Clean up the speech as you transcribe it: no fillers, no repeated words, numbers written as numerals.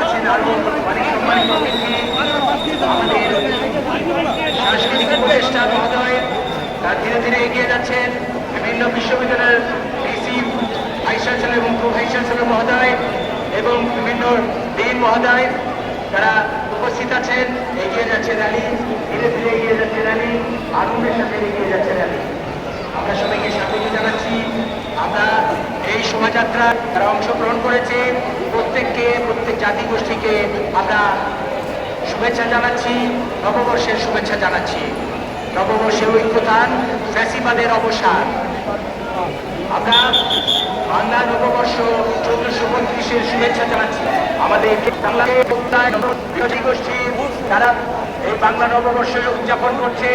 আছেন আরো অনেক সম্মানিত অতিথি, আমাদের সাংস্কৃতিক উপদেষ্টা মহোদয় তার ধীরে ধীরে এগিয়ে যাচ্ছেন, বিভিন্ন বিশ্ববিদ্যালয়ের ভিসি ভাইস চ্যান্সেলর এবং প্রো ভাইস চ্যান্সেলর মহোদয় এবং বিভিন্ন ডিন মহোদয় তারা উপস্থিত আছেন। এগিয়ে যাচ্ছে র্যালি, ধীরে ধীরে এগিয়ে যাচ্ছে র্যালি, আনন্দের সাথে এগিয়ে যাচ্ছে র্যালি। আমরা সবাইকে স্বাগত জানাচ্ছি। আমরা এই শোভাযাত্রা যারা অংশগ্রহণ করেছে প্রত্যেককে, প্রত্যেক জাতি গোষ্ঠীকে আমরা শুভেচ্ছা জানাচ্ছি, নববর্ষের শুভেচ্ছা জানাচ্ছি। নববর্ষে ঐক্যতান, ফ্যাসিবাদের অবসান। আমরা বাংলা নববর্ষ 1432-এর শুভেচ্ছা জানাচ্ছি। আমাদের বাংলাদেশ বিরোধী গোষ্ঠী তারা এই বাংলা নববর্ষ উদযাপন করছে।